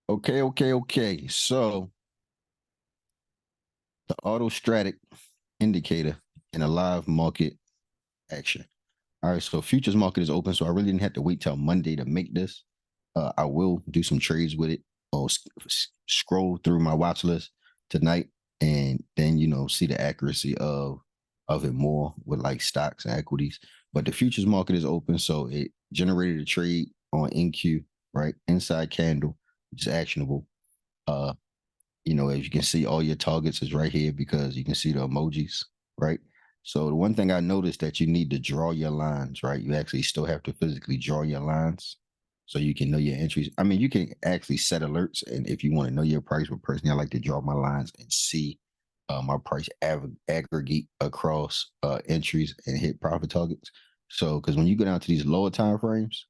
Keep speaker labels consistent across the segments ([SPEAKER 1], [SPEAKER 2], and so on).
[SPEAKER 1] Okay. So the Auto-Stratic indicator in a live market action. All right, so futures market is open, so I really didn't have to wait till Monday to make this. I will do some trades with it or scroll through my watch list tonight, and then see the accuracy of it more with like stocks and equities. But the futures market is open, so it generated a trade on NQ, right? Inside candle, which is actionable. Uh, as you can see, all your targets is right here because you can see the emojis, right? So the one thing I noticed that you need to draw your lines, right? You actually still have to physically draw your lines so you can know your entries. I mean, you can actually set alerts, and if you want to know your price, but personally, I like to draw my lines and see my price aggregate across entries and hit profit targets. So, because when you go down to these lower time frames,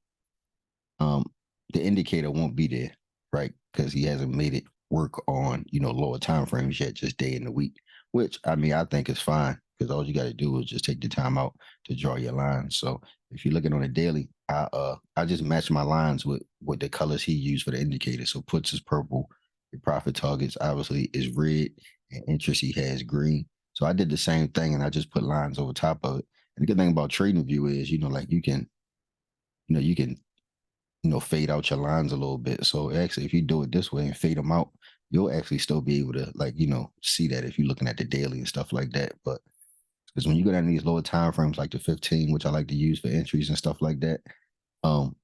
[SPEAKER 1] um, the indicator won't be there, right? Because he hasn't made it work on lower time frames yet, just day in the week. Which I mean, I think is fine because all you got to do is just take the time out to draw your lines. So if you're looking on a daily, I just match my lines with the colors he used for the indicator. So puts is purple, your profit targets obviously is red, and interest he has green. So I did the same thing and I just put lines over top of it. And the good thing about trading view is, like you can fade out your lines a little bit. So actually, if you do it this way and fade them out, you'll actually still be able to see that if you're looking at the daily and stuff like that. But because when you go down to these lower time frames like the 15, which I like to use for entries and stuff like that, um,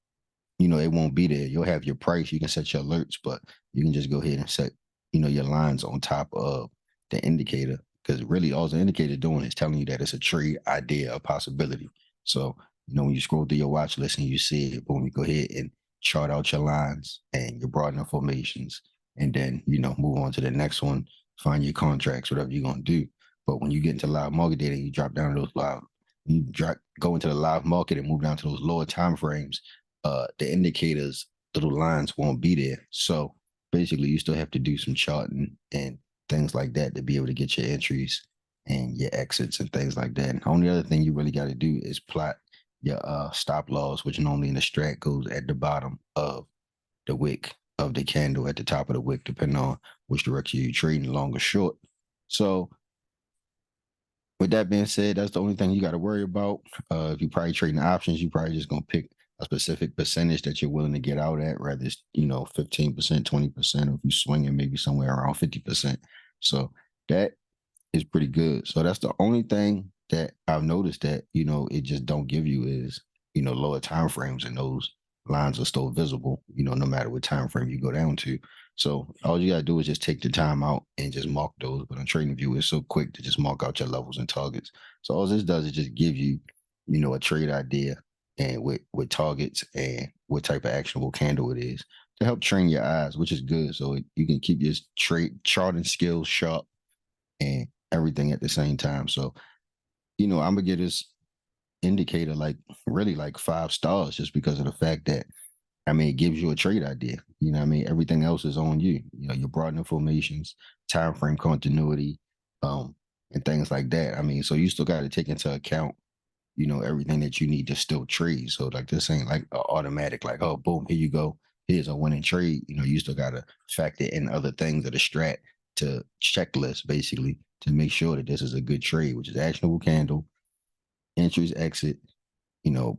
[SPEAKER 1] it won't be there. You'll have your price, you can set your alerts, but you can just go ahead and set, your lines on top of the indicator. Because really all the indicator doing is telling you that it's a trade idea, a possibility. So, when you scroll through your watch list and you see it, boom, you go ahead and chart out your lines and your broadening formations, and then, move on to the next one, find your contracts, whatever you're gonna do. But when you get into live market data, you drop down to those go into the live market and move down to those lower time frames, the indicators, little lines won't be there. So basically, you still have to do some charting and things like that to be able to get your entries and your exits and things like that. And the only other thing you really got to do is plot your stop loss, which normally in the strat goes at the bottom of the wick of the candle, at the top of the wick, depending on which direction you're trading, long or short. So with that being said, that's the only thing you got to worry about. If you're probably trading options, you probably just gonna pick a specific percentage that you're willing to get out at, rather it's 15%, 20%, or if you swinging maybe somewhere around 50%. So that is pretty good. So that's the only thing that I've noticed that it just don't give you is lower time frames, and those lines are still visible, no matter what time frame you go down to. So all you gotta do is just take the time out and just mark those. But on Trading View, it's so quick to just mark out your levels and targets. So all this does is just give you, a trade idea and with targets and what type of actionable candle it is to help train your eyes, which is good. So you can keep your trade charting skills sharp and everything at the same time. So, I'm gonna get this indicator like really like 5 stars just because of the fact that it gives you a trade idea. Everything else is on you. Your broadening formations, time frame continuity, and things like that. So you still got to take into account, everything that you need to still trade. So like this ain't like automatic, like, oh, boom, here you go. Here's a winning trade. You still got to factor in other things of the strat to checklist basically to make sure that this is a good trade, which is actionable candle, entries, exit, you know,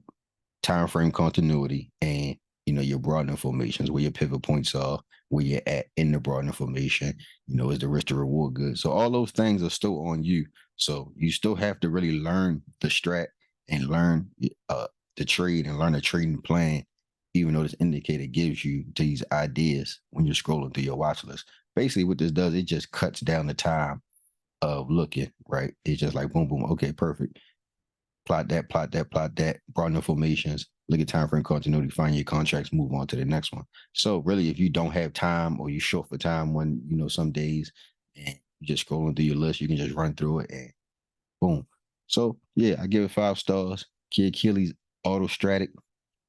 [SPEAKER 1] time frame continuity, and your broadening formations, where your pivot points are, where you're at in the broadening formation, is the risk to reward good. So all those things are still on you. So you still have to really learn the strat and learn the trade and learn a trading plan, even though this indicator gives you these ideas when you're scrolling through your watch list. Basically, what this does, it just cuts down the time of looking, right? It's just like boom, boom, okay, perfect. Plot that, broaden formations, look at time frame continuity, find your contracts, move on to the next one. So really, if you don't have time or you're short for time one, some days, and you just scrolling through your list, you can just run through it and boom. So yeah, I give it 5 stars. Kili Auto-Stratic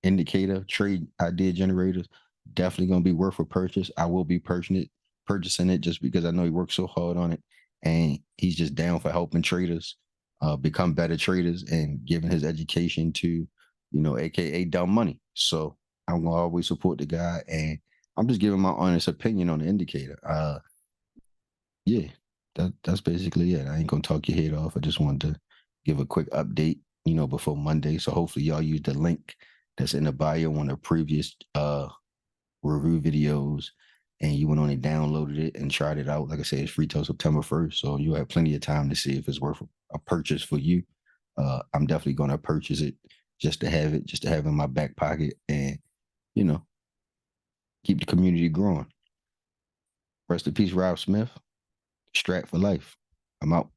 [SPEAKER 1] indicator trade idea generators, definitely gonna be worth a purchase. I will be purchasing it just because I know he worked so hard on it, and he's just down for helping traders become better traders and giving his education to, AKA dumb money. So I'm gonna always support the guy, and I'm just giving my honest opinion on the indicator. Yeah, that's basically it. I ain't gonna talk your head off. I just wanted to give a quick update, before Monday. So hopefully y'all use the link that's in the bio on the previous review videos, and you went on and downloaded it and tried it out. Like I said, it's free till September 1st, so you have plenty of time to see if it's worth a purchase for you. I'm definitely gonna purchase it just to have it, just to have in my back pocket, and you know, keep the community growing. Rest in peace, Rob Smith. Strat for life. I'm out.